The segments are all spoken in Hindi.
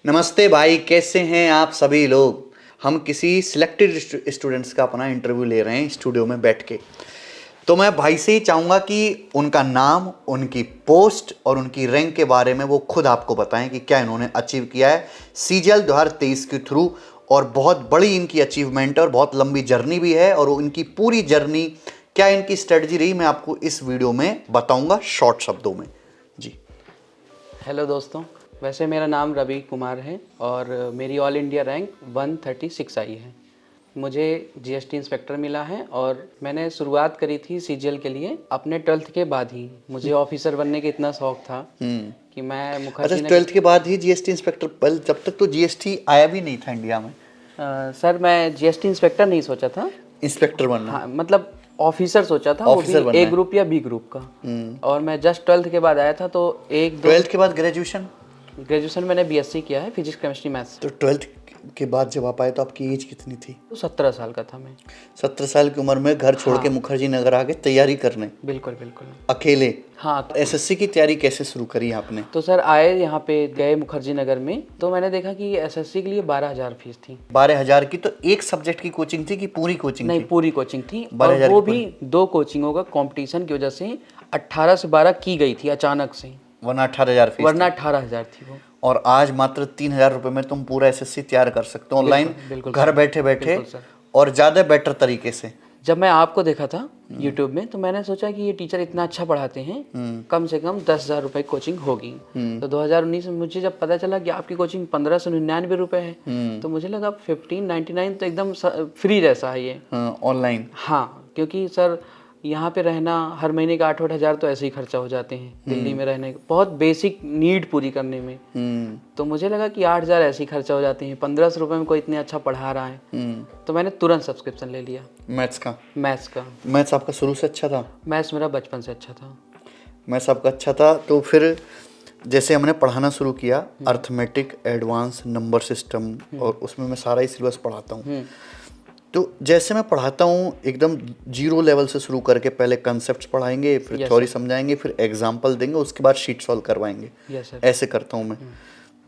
नमस्ते भाई, कैसे हैं आप सभी लोग। हम किसी सिलेक्टेड स्टूडेंट्स का अपना इंटरव्यू ले रहे हैं स्टूडियो में बैठ के। तो मैं भाई से ही चाहूँगा कि उनका नाम, उनकी पोस्ट और उनकी रैंक के बारे में वो खुद आपको बताएं कि क्या इन्होंने अचीव किया है सीजीएल 2023 के थ्रू। और बहुत बड़ी इनकी अचीवमेंट है और बहुत लंबी जर्नी भी है, और इनकी पूरी जर्नी क्या इनकी स्ट्रेटजी रही मैं आपको इस वीडियो में बताऊंगा शॉर्ट शब्दों में जी। हेलो दोस्तों, वैसे मेरा नाम रवि कुमार है और मेरी ऑल इंडिया रैंक 136 आई है। मुझे जीएसटी इंस्पेक्टर मिला है और मैंने शुरुआत करी थी सीजीएल के लिए अपने 12th के बाद ही। मुझे ऑफिसर बनने का इतना शौक था कि मैं अच्छा, मुखर्जी नगर 12th के बाद ही जीएसटी इंस्पेक्टर। पहले जब तक तो जीएसटी आया भी नहीं था इंडिया में। सर मैं जीएसटी इंस्पेक्टर नहीं सोचा था, इंस्पेक्टर बनना। हाँ मतलब ऑफिसर सोचा था, वो ऑफिसर भी बनना ए है। ग्रुप या बी ग्रुप का। और मैं जस्ट 12th के बाद आया था तो एक दो 12th के बाद ग्रेजुएशन। ग्रेजुएशन मैंने बीएससी किया है, फिजिक्स केमिस्ट्री मैथ्स। तो 12th के बाद जब आप आए तो आपकी एज कितनी थी? तो 17 साल का था मैं। 17 साल की उम्र में घर छोड़ के मुखर्जी नगर आ गए तैयारी करने बिल्कुल बिल्कुल। अकेले। हाँ, एसएससी की तैयारी कैसे शुरू करी आपने? तो सर आए यहाँ पे गए मुखर्जी नगर में, तो मैंने देखा कि एसएससी के लिए 12,000 फीस थी। 12,000 की? तो एक सब्जेक्ट की कोचिंग थी कि पूरी कोचिंग नहीं, थी? पूरी कोचिंग थी। और 12,000 वो की भी 2 कोचिंगों का कंपटीशन की वजह से 18 से 12 की गई थी अचानक से, वरना 18,000 फीस वरना थी। 18,000 थी वो। और आज मात्र 3,000 रुपये में तुम पूरा एसएससी तैयार कर सकते हो ऑनलाइन, बिल्कुल घर सर, बैठे बैठे, बिल्कुल सर। और ज़्यादा बेटर तरीके से। जब मैं आपको देखा था यूट्यूब में तो मैंने सोचा कि ये टीचर इतना अच्छा पढ़ाते हैं, कम से कम 10,000 रुपये कोचिंग होगी। तो 2019 में मुझे जब पता चला कि आपकी कोचिंग 1,599 रुपये है, तो मुझे लगा 1599 तो एकदम फ्री जैसा है ये ऑनलाइन। हाँ, क्योंकि सर यहाँ पे रहना हर महीने का 8-8 हज़ार तो ऐसे ही खर्चा हो जाते हैं दिल्ली में रहने, बहुत बेसिक नीड पूरी करने में। तो मुझे लगा कि 8,000 ऐसे ही खर्चा हो जाते हैं, 1,500 रुपये में कोई इतने अच्छा पढ़ा रहा है। तो मैंने तुरंत सब्सक्रिप्शन ले लिया। मैथ्स का? मैथ्स का। मैथ्स आपका शुरू से अच्छा था? मैथ्स मेरा बचपन से अच्छा था। मैथ्स आपका अच्छा था। तो फिर जैसे हमने पढ़ाना शुरू किया, अर्थमेटिक, एडवांस, नंबर सिस्टम, और उसमें मैं सारा ही सिलेबस पढ़ाता हूँ। तो जैसे मैं पढ़ाता हूँ एकदम जीरो लेवल से शुरू करके पहले कंसेप्ट पढ़ाएंगे, फिर थ्योरी समझाएंगे, फिर एग्जाम्पल देंगे, उसके बाद शीट सॉल्व करवाएंगे। ऐसे करता हूँ मैं।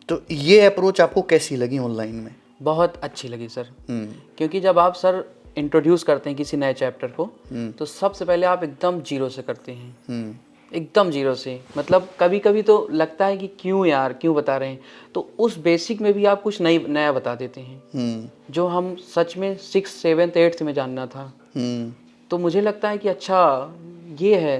तो ये अप्रोच आपको कैसी लगी ऑनलाइन में? बहुत अच्छी लगी सर, क्योंकि जब आप सर इंट्रोड्यूस करते हैं किसी नए चैप्टर को, तो सबसे पहले आप एकदम जीरो से करते हैं, एकदम जीरो से। मतलब कभी कभी तो लगता है कि क्यों यार, क्यों बता रहे हैं, तो उस बेसिक में भी आप कुछ नया बता देते हैं जो हम सच में 6th 7th 8th में जानना था। तो मुझे लगता है कि अच्छा ये है,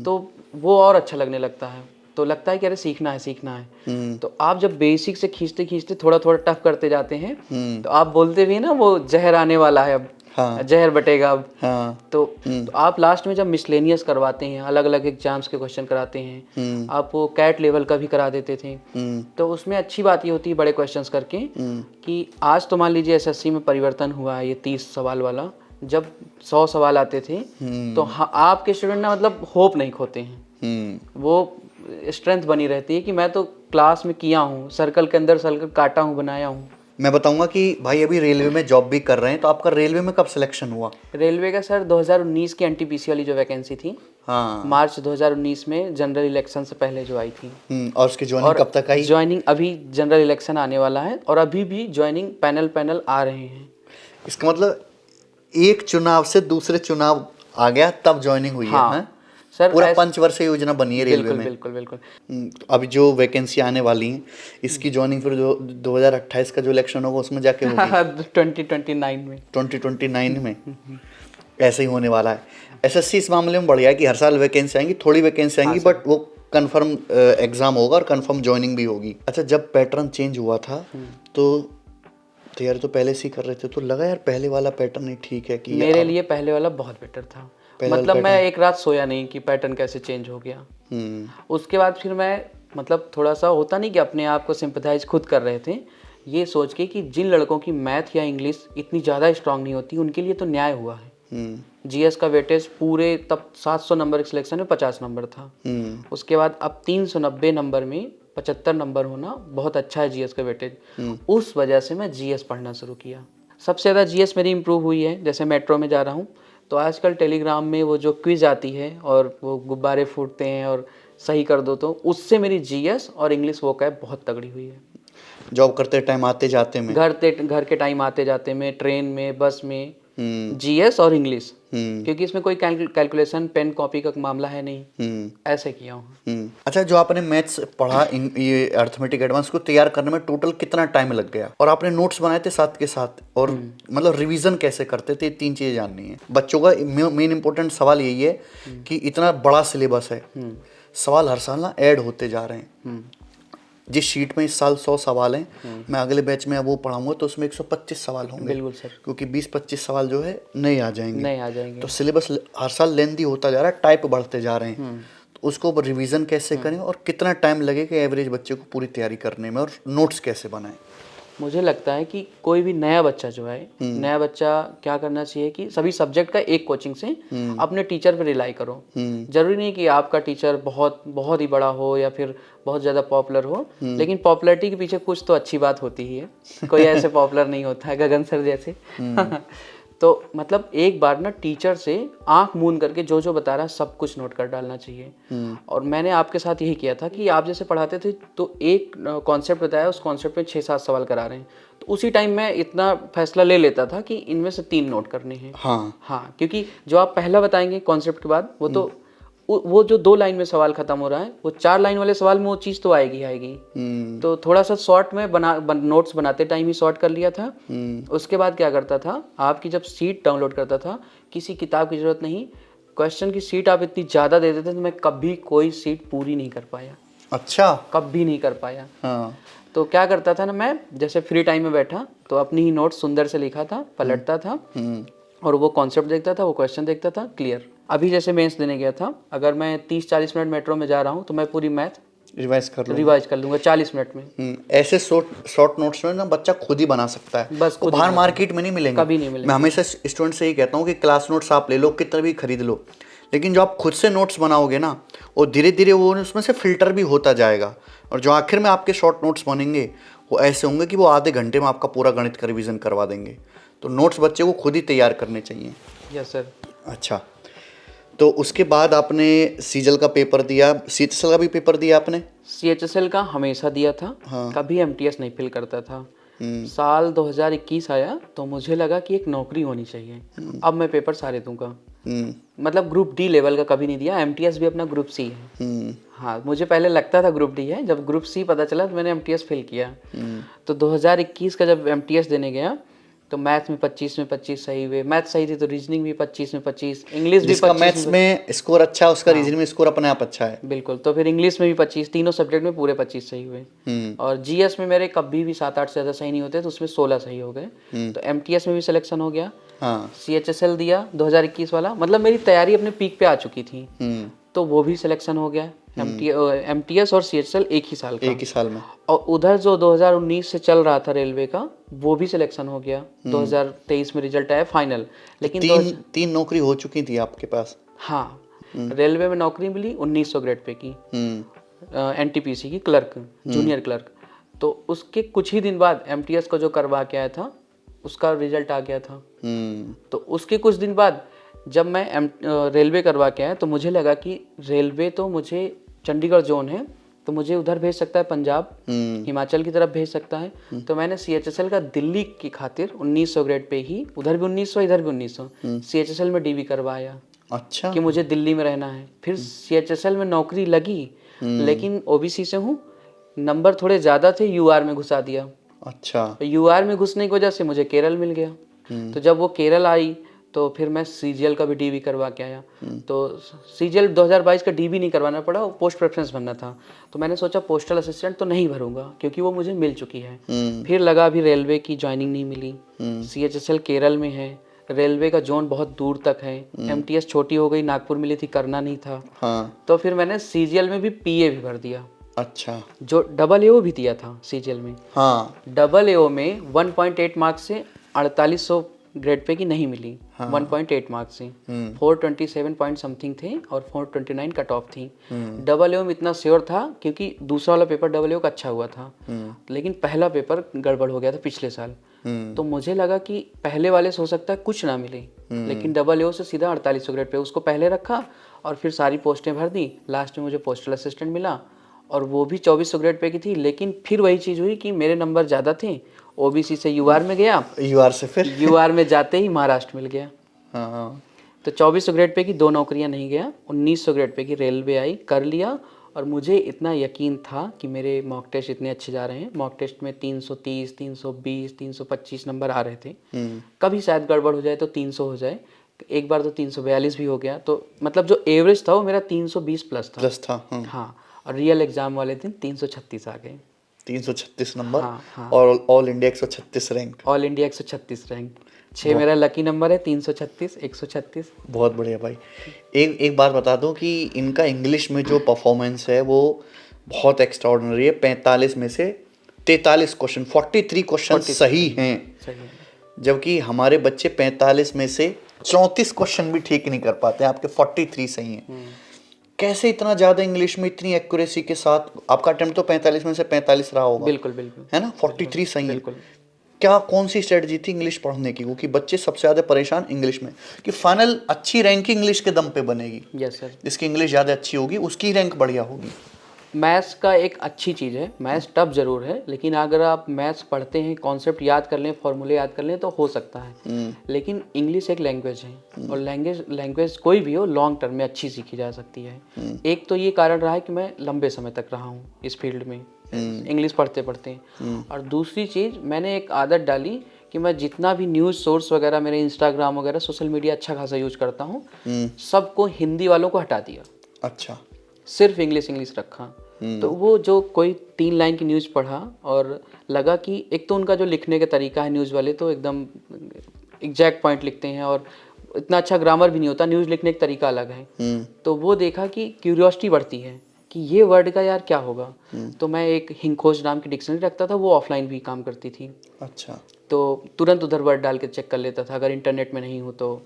तो वो और अच्छा लगने लगता है। तो लगता है कि अरे सीखना है, सीखना है। तो आप जब बेसिक से खींचते खींचते थोड़ा थोड़ा टफ करते जाते हैं, तो आप बोलते भी हैं ना वो जहर आने वाला है अब, हाँ। जहर बटेगा अब। हाँ। तो आप लास्ट में जब मिसलेनियस करवाते हैं, अलग अलग एग्जाम्स के क्वेश्चन कराते हैं, आप वो कैट लेवल का भी करा देते थे, तो उसमें अच्छी बात ये होती है बड़े क्वेश्चंस करके कि आज तो मान लीजिए एसएससी में परिवर्तन हुआ है ये 30 सवाल वाला, जब 100 सवाल आते थे तो आपके स्टूडेंट ना मतलब होप नहीं खोते हैं, वो स्ट्रेंथ बनी रहती है कि मैं तो क्लास में किया हूँ, सर्कल के अंदर सर्कल काटा हूँ, बनाया हूँ। मैं बताऊंगा कि भाई अभी रेलवे में जॉब भी कर रहे हैं, तो आपका रेलवे में कब सिलेक्शन हुआ? रेलवे का सर 2019 की एनटीपीसी वाली जो वैकेंसी थी, हाँ, मार्च 2019 में जनरल इलेक्शन से पहले जो आई थी। और उसकी ज्वाइनिंग कब तक आई? ज्वाइनिंग अभी जनरल इलेक्शन आने वाला है और अभी भी ज्वाइनिंग पैनल आ रहे हैं। इसका मतलब एक चुनाव से दूसरे चुनाव आ गया तब ज्वाइनिंग हुई हाँ, है? हाँ? सर पूरा पंचवर्षीय योजना बनी है रेलवे में। बिल्कुल बिल्कुल। तो अभी जो वैकेंसी आने वाली है इसकी ज्वाइनिंग फिर जो 2028 का जो इलेक्शन होगा उसमें जाके होगी 2029 में। 2029 में ऐसे ही होने वाला है। एसएससी इस मामले में बढ़िया है कि हर साल वैकेंसी आएंगी, थोड़ी वैकेंसी आएंगी, बट वो कंफर्म एग्जाम होगा और कंफर्म ज्वाइनिंग भी होगी। अच्छा, जब पैटर्न चेंज हुआ था तो तैयारी तो पहले से ही कर रहे थे, तो लगा यार पहले वाला पैटर्न ही ठीक है? कि मेरे लिए पहले वाला बहुत बेटर था। मतलब मैं एक रात सोया नहीं कि पैटर्न कैसे चेंज हो गया। उसके बाद फिर मैं मतलब थोड़ा सा होता नहीं कि अपने आप को सिंपथाइज खुद कर रहे थे, ये सोच के कि जिन लड़कों की मैथ या इंग्लिश इतनी ज़्यादा स्ट्रांग नहीं होती उनके लिए तो न्याय हुआ है। जीएस का वेटेज पूरे तब 700 नंबर के सिलेक्शन में 50 नंबर था। उसके बाद अब 390 नंबर में 75 नंबर होना बहुत अच्छा है जीएस का वेटेज। उस वजह से मैं जीएस पढ़ना शुरू किया। सबसे ज़्यादा जीएस मेरी इंप्रूव हुई है। जैसे मेट्रो में जा रहा हूँ तो आजकल टेलीग्राम में वो जो क्विज आती है और वो गुब्बारे फूटते हैं और सही कर दो, तो उससे मेरी जीएस और इंग्लिश वोकैब बहुत तगड़ी हुई है। जॉब करते टाइम आते जाते में। घर के टाइम आते जाते में, ट्रेन में, बस में, जीएस और इंग्लिश, क्योंकि इसमें कोई कैलकुलेशन पेन कॉपी का मामला है नहीं, ऐसे किया हूँ। अच्छा, जो आपने मैथ्स पढ़ा ये अर्थमेटिक एडवांस को तैयार करने में टोटल कितना टाइम लग गया, और आपने नोट्स बनाए थे साथ के साथ, और मतलब रिवीजन कैसे करते थे, 3 चीजें जाननी है। बच्चों का मेन इंपॉर्टेंट सवाल यही है कि इतना बड़ा सिलेबस है, सवाल हर साल ना ऐड होते जा रहे हैं। जिस शीट में इस साल 100 सवाल हैं, मैं अगले बैच में वो पढ़ाऊंगा तो उसमें 125 सवाल होंगे। बिल्कुल सर, क्योंकि 20-25 सवाल जो है नए आ जाएंगे। तो तो सिलेबस हर साल लेंदी होता जा रहा है, टाइप बढ़ते जा रहे हैं। तो उसको रिवीजन कैसे करें और कितना टाइम लगेगा एवरेज बच्चे को पूरी तैयारी करने में, और नोट्स कैसे बनाएं? मुझे लगता है कि कोई भी नया बच्चा जो है, नया बच्चा क्या करना चाहिए कि सभी सब्जेक्ट का एक कोचिंग से अपने टीचर पे रिलाई करो। जरूरी नहीं कि आपका टीचर बहुत बहुत ही बड़ा हो या फिर बहुत ज़्यादा पॉपुलर हो, लेकिन पॉपुलैरिटी के पीछे कुछ तो अच्छी बात होती ही है। कोई ऐसे पॉपुलर नहीं होता है गगन सर जैसे। तो मतलब एक बार ना टीचर से आंख मूंद करके जो जो बता रहा है सब कुछ नोट कर डालना चाहिए। और मैंने आपके साथ यही किया था कि आप जैसे पढ़ाते थे तो एक कॉन्सेप्ट बताया, उस कॉन्सेप्ट में 6-7 सवाल करा रहे हैं, तो उसी टाइम मैं इतना फैसला ले लेता था कि इनमें से 3 नोट करने हैं। हाँ, क्योंकि जो आप पहला बताएंगे कॉन्सेप्ट के बाद वो जो 2 लाइन में सवाल खत्म हो रहा है, वो 4 लाइन वाले सवाल में वो चीज़ तो आएगी। तो थोड़ा सा शॉर्ट में नोट्स बनाते टाइम ही शॉर्ट कर लिया था। उसके बाद क्या करता था, आपकी जब सीट डाउनलोड करता था, किसी किताब की जरूरत नहीं, क्वेश्चन की सीट आप इतनी ज़्यादा दे देते थे, तो मैं कभी कोई सीट पूरी नहीं कर पाया। अच्छा, कभी नहीं कर पाया। तो क्या करता था ना, मैं जैसे फ्री टाइम में बैठा तो अपनी ही नोट्स सुंदर से लिखा था, पलटता था और वो कॉन्सेप्ट देखता था, वो क्वेश्चन देखता था, क्लियर। अभी जैसे मेंस देने गया था, अगर मैं 30-40 मिनट मेट्रो में जा रहा हूँ तो मैं पूरी मैथ रिवाइज कर लूंगा 40 मिनट में। ऐसे शॉर्ट नोट्स में ना बच्चा खुद ही बना सकता है, बस वो बाहर मार्केट में नहीं मिलेंगे, कभी नहीं मिलेंगे। मैं हमेशा स्टूडेंट से ही कहता हूँ कि क्लास नोट्स आप ले लो, कितना भी खरीद लो, लेकिन जो आप खुद से नोट्स बनाओगे ना, वो धीरे धीरे वो उसमें से फिल्टर भी होता जाएगा, और जो आखिर में आपके शॉर्ट नोट्स बनेंगे वो ऐसे होंगे कि वो आधे घंटे में आपका पूरा गणित का रिवीजन करवा देंगे। तो नोट्स बच्चे को खुद ही तैयार करने चाहिए। Yes sir. अच्छा, तो उसके बाद आपने सीजल का पेपर दिया, सीएचएसएल का भी पेपर दिया आपने? सीएचएसएल का हमेशा दिया था। कभी एमटीएस नहीं फिल करता था। साल 2021 आया तो मुझे लगा कि एक नौकरी होनी चाहिए, अब मैं पेपर सारे दूंगा। मतलब ग्रुप डी लेवल का कभी नहीं दिया, एमटीएस भी अपना ग्रुप सी है। हाँ, मुझे पहले लगता था ग्रुप डी है, जब ग्रुप सी पता चला तो मैंने एमटीएस फिल किया। तो 2021 का जब एमटीएस देने गया तो मैथ में 25 में 25 सही हुए, मैथ सही थी तो रीजनिंग भी 25 में 25, इंग्लिश भी 25। मैथ्स में स्कोर अच्छा है उसका, रीजनिंग में स्कोर अपने आप अच्छा है। बिल्कुल, तो फिर इंग्लिश में भी 25, तीनों सब्जेक्ट में पूरे 25 सही हुए। और जीएस में मेरे कभी भी 7-8 से ज़्यादा सही नहीं होते, तो उसमें 16 सही हो गए। तो एमटीएस में भी सिलेक्शन हो गया। सीएचएसएल दिया 2021 वाला, मतलब मेरी तैयारी अपने पीक पे आ चुकी थी, तो वो भी सिलेक्शन हो गया। एमटीएस और सीएचएसएल एक ही साल में। और उधर जो 2019 से चल रहा था रेलवे का, वो भी सिलेक्शन हो गया। 2023 में रिजल्ट आया फाइनल, लेकिन तीन नौकरी हो चुकी थी आपके पास। हाँ, रेलवे में नौकरी मिली 1900 ग्रेड पे की, एनटीपीसी की क्लर्क, जूनियर क्लर्क। तो उसके कुछ ही दिन बाद एमटीएस को जो करवा के आया था उसका रिजल्ट आ गया था। तो उसके कुछ दिन बाद जब मैं रेलवे करवा के आया तो मुझे लगा कि रेलवे तो मुझे चंडीगढ़ जोन है तो मुझे उधर भेज सकता है, पंजाब हिमाचल की तरफ भेज सकता है। तो मैंने सीएचएसएल का दिल्ली की खातिर 1900 ग्रेड पे ही, उधर भी 1900 इधर भी 1900, सीएचएसएल में डीवी करवाया। अच्छा, कि मुझे दिल्ली में रहना है। फिर सीएचएसएल में नौकरी लगी, लेकिन ओबीसी से हूँ, नंबर थोड़े ज़्यादा थे, यूआर में घुसा दिया। अच्छा, यूआर में घुसने की वजह से मुझे केरल मिल गया। तो जब वो केरल आई तो फिर मैं सीजीएल का भी डीवी करवा के आया। तो सीजीएल 2022 का डीवी नहीं करवाना पड़ा, वो पोस्ट प्रेफरेंस भरना था। तो मैंने सोचा पोस्टल असिस्टेंट तो नहीं भरूंगा क्योंकि वो मुझे मिल चुकी है। फिर लगा अभी रेलवे की ज्वाइनिंग नहीं मिली, सीएचएसएल केरल में है, रेलवे का जोन बहुत दूर तक है, एमटीएस छोटी हो गई, नागपुर मिली थी, करना नहीं था। तो फिर मैंने सीजीएल में भी पीए भी भर दिया। अच्छा, जो डबल एओ भी दिया था सीजीएल में। डबल एओ में 1.8 मार्क्स से 4800 ग्रेड पे की नहीं मिली। 1.8 मार्क्स से 427 पॉइंट समथिंग थे और 429 कट ऑफ थी। डबल एओ में इतना श्योर था क्योंकि दूसरा वाला पेपर डबल एओ का अच्छा हुआ था, लेकिन पहला पेपर गड़बड़ हो गया था पिछले साल। तो मुझे लगा कि पहले वाले से हो सकता है कुछ ना मिले, लेकिन डबल एओ से सीधा 4800 ग्रेड पे उसको पहले रखा और फिर सारी पोस्टें भर दी। लास्ट में मुझे पोस्टल असिस्टेंट मिला और वो भी 2400 ग्रेड पे की थी। लेकिन फिर वही चीज़ हुई कि मेरे नंबर ज़्यादा थे, ओबीसी से यूआर में गया, यूआर से फिर यूआर में जाते ही महाराष्ट्र मिल गया। हाँ हाँ। तो 2400 ग्रेड पे की 2 नौकरियां नहीं गया, 1900 ग्रेड पे की रेलवे आई, कर लिया। और मुझे इतना यकीन था कि मेरे मॉक टेस्ट इतने अच्छे जा रहे हैं, मॉक टेस्ट में 330, 320, 325 नंबर आ रहे थे। कभी शायद गड़बड़ हो जाए तो 300 हो जाए, एक बार तो 342 भी हो गया। तो मतलब जो एवरेज था वो मेरा 320 प्लस था। हाँ, और रियल एग्जाम वाले दिन 336 आ गए। 336 नंबर। हाँ हाँ, और all India 136 rank. All India 136 rank. 6 मेरा लकी नंबर है, 336, 136। बहुत बढ़िया भाई। एक बात बता दूं कि इनका इंग्लिश में जो परफॉर्मेंस है वो बहुत एक्स्ट्राऑर्डिनरी है। 45 में से 43 क्वेश्चन, 43 क्वेश्चन सही हैं, सही है। जबकि हमारे बच्चे 45 में से 34 क्वेश्चन भी ठीक नहीं कर पाते हैं, आपके 43 सही हैं। कैसे इतना ज़्यादा इंग्लिश में इतनी एक्यूरेसी के साथ? आपका अटेम्प्ट तो 45 में से 45 रहा होगा, बिल्कुल बिल्कुल, है ना? 43 सही है। बिल्कुल। क्या कौन सी स्ट्रेटजी थी इंग्लिश पढ़ने की? क्योंकि बच्चे सबसे ज़्यादा परेशान इंग्लिश में, कि फाइनल अच्छी रैंक इंग्लिश के दम पे बनेगी। Yes sir. जिसकी इंग्लिश ज़्यादा अच्छी होगी उसकी रैंक बढ़िया होगी। मैथ्स का एक अच्छी चीज़ है, मैथ्स टफ ज़रूर है, लेकिन अगर आप मैथ्स पढ़ते हैं, कॉन्सेप्ट याद कर लें, फॉर्मूले याद कर लें तो हो सकता है। लेकिन इंग्लिश एक लैंग्वेज है, और लैंग्वेज कोई भी हो लॉन्ग टर्म में अच्छी सीखी जा सकती है। एक तो ये कारण रहा है कि मैं लंबे समय तक रहा हूँ इस फील्ड में इंग्लिश पढ़ते पढ़ते। और दूसरी चीज़, मैंने एक आदत डाली कि मैं जितना भी न्यूज़ सोर्स वगैरह, मेरे इंस्टाग्राम वगैरह सोशल मीडिया अच्छा खासा यूज करता हूँ, सबको हिंदी वालों को हटा दिया, अच्छा, सिर्फ इंग्लिश रखा। तो वो जो कोई 3 लाइन की न्यूज़ पढ़ा और लगा कि एक तो उनका जो लिखने का तरीका है, न्यूज़ वाले तो एकदम एग्जैक्ट पॉइंट लिखते हैं और इतना अच्छा ग्रामर भी नहीं होता, न्यूज़ लिखने का तरीका अलग है। तो वो देखा कि क्यूरियोसिटी बढ़ती है कि ये वर्ड का यार क्या होगा। तो मैं एक हिंखोज नाम की डिक्शनरी रखता था, वो ऑफलाइन भी काम करती थी। अच्छा, तो तुरंत उधर वर्ड डाल के चेक कर लेता था अगर इंटरनेट में नहीं हो तो।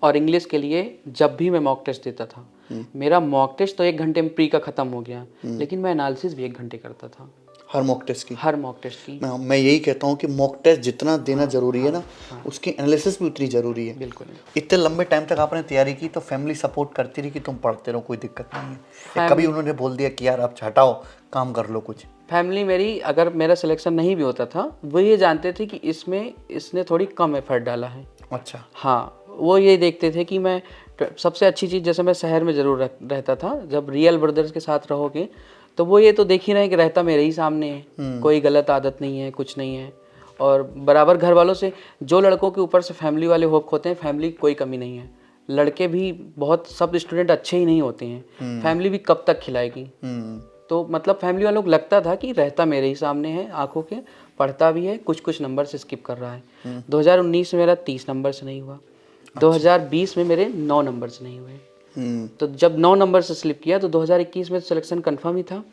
और इंग्लिश के लिए जब भी मैं मॉक टेस्ट देता था, मेरा मॉक टेस्ट तो 1 घंटे में प्री का ख़त्म हो गया, लेकिन मैं एनालिसिस भी 1 घंटे करता था हर मॉक टेस्ट की। हर मॉक टेस्ट की। मैं यही कहता हूँ कि मॉक टेस्ट जितना देना जरूरी है ना, उसकी एनालिसिस भी उतनी जरूरी है। बिल्कुल। इतने लंबे टाइम तक आपने तैयारी की तो फैमिली सपोर्ट करती रही कि तुम पढ़ते रहो, कोई दिक्कत नहीं है? या कभी उन्होंने बोल दिया कि यार आप हटाओ, काम कर लो कुछ? फैमिली मेरी, अगर मेरा सिलेक्शन नहीं भी होता था, वो ये जानते थे कि इसमें इसने थोड़ी कम एफर्ट डाला है। अच्छा। हाँ, वो ये देखते थे कि मैं, सबसे अच्छी चीज़, जैसे मैं शहर में ज़रूर रहता था, जब रियल ब्रदर्स के साथ रहोगे तो वो ये तो देख ही रहे हैं कि रहता मेरे ही सामने है, कोई गलत आदत नहीं है, कुछ नहीं है। और बराबर घर वालों से, जो लड़कों के ऊपर से फैमिली वाले होप होते हैं, फैमिली की कोई कमी नहीं है। लड़के भी बहुत, सब स्टूडेंट अच्छे ही नहीं होते हैं, फैमिली भी कब तक खिलाएगी। तो मतलब फैमिली वालों को लगता था कि रहता मेरे ही सामने है, आंखों के, पढ़ता भी है, कुछ कुछ नंबर से स्किप कर रहा है। 2019 में मेरा 30 नंबर से नहीं हुआ, 2020 में मेरे 9 नंबर से नहीं हुए। तो जब 9 नंबर से स्लिप किया तो 2021 में सिलेक्शन कंफर्म ही था।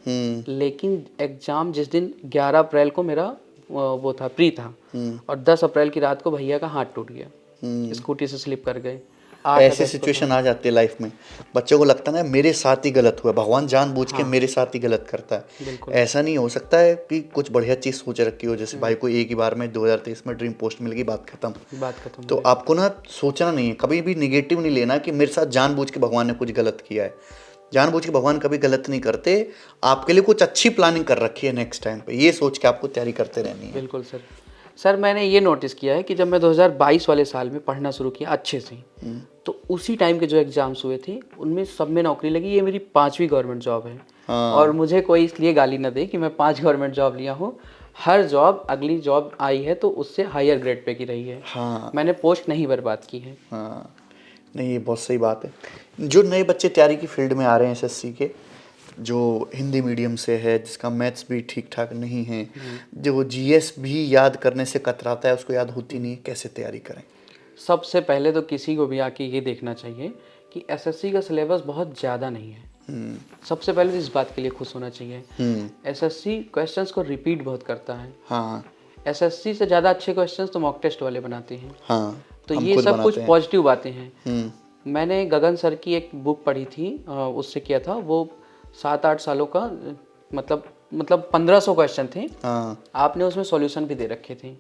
लेकिन एग्ज़ाम जिस दिन 11 अप्रैल को मेरा वो था, प्री था, और 10 अप्रैल की रात को भैया का हाथ टूट गया, स्कूटी से स्लिप कर गए। ऐसी सिचुएशन आ जाती है लाइफ में, बच्चों को लगता है ना मेरे साथ ही गलत हुआ, भगवान जानबूझ के मेरे साथ ही गलत करता है। ऐसा नहीं हो सकता है कि कुछ बढ़िया चीज़ सोच रखी हो, जैसे भाई को एक ही बार में 2023 में ड्रीम पोस्ट मिल गई, बात खत्म। तो आपको ना सोचना नहीं है, कभी भी निगेटिव नहीं लेना कि मेरे साथ जानबूझ के भगवान ने कुछ गलत किया है। जानबूझ के भगवान कभी गलत नहीं करते, आपके लिए कुछ अच्छी प्लानिंग कर रखी है नेक्स्ट टाइम पे, ये सोच के आपको तैयारी करते रहनी है। बिल्कुल सर। सर मैंने ये नोटिस किया है कि जब मैं 2022 वाले साल में पढ़ना शुरू किया अच्छे से, तो उसी टाइम के जो एग्जाम्स हुए थे उनमें सब में नौकरी लगी। ये मेरी 5वीं गवर्नमेंट जॉब है। और मुझे कोई इसलिए गाली ना दे कि मैं 5 गवर्नमेंट जॉब लिया हूँ। हर जॉब, अगली जॉब आई है तो उससे हायर ग्रेड पे की रही है। मैंने पोस्ट नहीं बर्बाद की है। नहीं, ये बहुत सही बात है। जो नए बच्चे तैयारी की फील्ड में आ रहे हैं एसएससी के, जो हिंदी मीडियम से है, जिसका मैथ्स भी ठीक ठाक नहीं है, जो जीएस भी याद करने से कतराता है, उसको याद होती नहीं है, कैसे तैयारी करें? सबसे पहले तो किसी को भी आके ये देखना चाहिए कि एसएससी का सिलेबस बहुत ज़्यादा नहीं है। सबसे पहले तो इस बात के लिए खुश होना चाहिए। एसएससी क्वेश्चंस को रिपीट बहुत करता है। हाँ, एसएससी से ज़्यादा अच्छे क्वेश्चंस तो मॉक टेस्ट वाले बनाते हैं। हाँ, तो ये सब कुछ पॉजिटिव बातें हैं। मैंने गगन सर की एक बुक पढ़ी थी, उससे किया था, वो 7-8 सालों का, मतलब 1500 क्वेश्चन थे। आपने उसमें सॉल्यूशन भी दे रखे थे।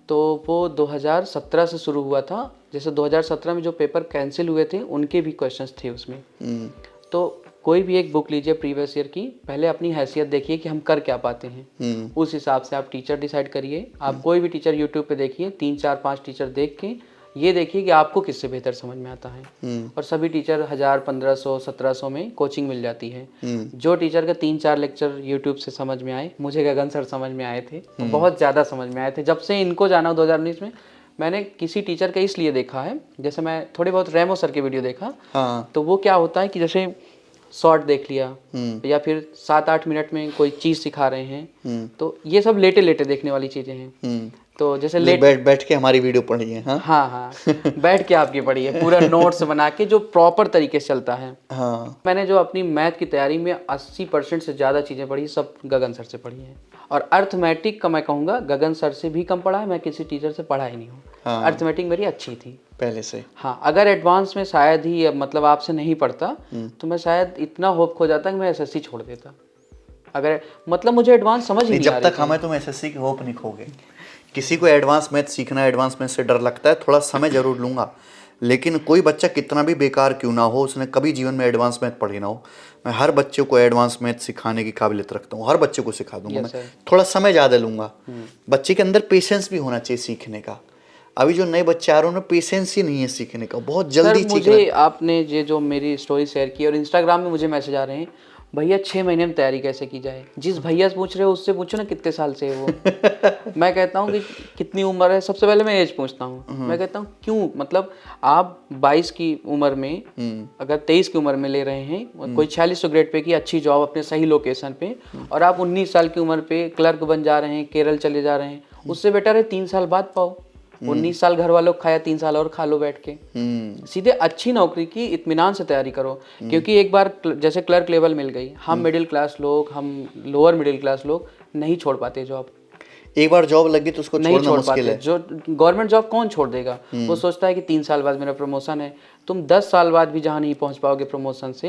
तो वो 2017 से शुरू हुआ था। जैसे 2017 में जो पेपर कैंसिल हुए थे उनके भी क्वेश्चंस थे उसमें। तो कोई भी एक बुक लीजिए प्रीवियस ईयर की, पहले अपनी हैसियत देखिए कि हम कर क्या पाते हैं, उस हिसाब से आप टीचर डिसाइड करिए। आप कोई भी टीचर यूट्यूब पे देखिए, 3 4 5 टीचर देख के ये देखिए कि आपको किससे बेहतर समझ में आता है। और सभी टीचर 1000 1500 1700 में कोचिंग मिल जाती है। जो टीचर का 3 4 लेक्चर यूट्यूब से समझ में आए, मुझे गगन सर समझ में आए थे, बहुत ज़्यादा समझ में आए थे। जब से इनको जाना 2019 में, मैंने किसी टीचर का इसलिए देखा है, जैसे मैं थोड़े बहुत रेमो सर के वीडियो देखा, तो वो क्या होता है कि जैसे शॉर्ट देख लिया या फिर 7-8 मिनट में कोई चीज़ सिखा रहे हैं, तो ये सब लेटे लेटे देखने वाली चीज़ें हैं। तो जैसे बैठ के हमारी वीडियो पढ़िए। हाँ बैठ के आपकी पढ़ी है, पूरा नोट्स बना के जो प्रॉपर तरीके से चलता है। मैंने जो अपनी मैथ की तैयारी में 80% से ज़्यादा चीज़ें पढ़ी, सब गगन सर से पढ़ी हैं। और अर्थमेटिक का मैं कहूँगा गगन सर से भी कम पढ़ा है, मैं किसी टीचर से पढ़ा ही नहीं हूँ। अर्थमेटिक मेरी अच्छी थी पहले से। हाँ, अगर एडवांस में शायद ही मतलब आपसे नहीं पढ़ता तो मैं शायद इतना होप खो जाता कि मैं एसएससी छोड़ देता। अगर मतलब मुझे एडवांस समझ ही नहीं आ रही जब तक हमें तुम एसएससी की होप नहीं खोगे। किसी को एडवांस मैथ सीखना, एडवांस मैथ से डर लगता है, थोड़ा समय जरूर लूँगा, लेकिन कोई बच्चा कितना भी बेकार क्यों ना हो, उसने कभी जीवन में एडवांस मैथ पढ़ी ना हो, मैं हर बच्चे को एडवांस मैथ सिखाने की काबिलियत रखता हूँ। हर बच्चे को सिखा दूंगा। मैं थोड़ा समय ज़्यादा लूँगा। बच्चे के अंदर पेशेंस भी होना चाहिए सीखने का। अभी जो नए बच्चे आ रहे हैं उनमें पेशेंस ही नहीं है सीखने का, बहुत जल्दी सीख रहे हैं। मुझे आपने ये जो मेरी स्टोरी शेयर की और इंस्टाग्राम में मुझे मैसेज आ रहे हैं, भैया 6 महीने में तैयारी कैसे की जाए। जिस भैया से पूछ रहे हो उससे पूछो ना कितने साल से है वो। मैं कहता हूँ कि कितनी उम्र है, सबसे पहले मैं एज पूछता हूँ। मैं कहता हूँ क्यों, मतलब आप 22 की उम्र में अगर 23 की उम्र में ले रहे हैं कोई 4600 ग्रेड पे की अच्छी जॉब अपने सही लोकेशन पे, और आप 19 साल की उम्र पे क्लर्क बन जा रहे हैं, केरल चले जा रहे हैं, उससे बेटर है 3 साल बाद पाओ। 19 साल घर वालों को खाया, 3 साल और खा लो बैठ के। सीधे अच्छी नौकरी की इत्मीनान से तैयारी करो। क्योंकि एक बार जैसे क्लर्क लेवल मिल गई, हम मिडिल क्लास लोग, हम लोअर मिडिल क्लास लोग नहीं छोड़ पाते जॉब। एक बार जॉब लगी तो उसको नहीं छोड़ना छोड़ मुश्किल पाते। है। जो गवर्नमेंट जॉब कौन छोड़ देगा। वो सोचता है कि 3 साल बाद मेरा प्रमोशन है। तुम 10 साल बाद भी जहाँ नहीं पहुँच पाओगे प्रमोशन से,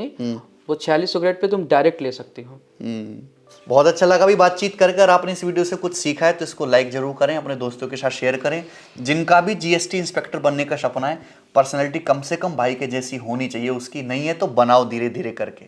वो 4600 ग्रेड पे तुम डायरेक्ट ले सकते हो। बहुत अच्छा लगा भी बातचीत कर आपने इस वीडियो से कुछ सीखा है तो इसको लाइक जरूर करें, अपने दोस्तों के साथ शेयर करें। जिनका भी जीएसटी इंस्पेक्टर बनने का सपना है, पर्सनैलिटी कम से कम भाई के जैसी होनी चाहिए, उसकी नहीं है तो बनाओ धीरे धीरे करके।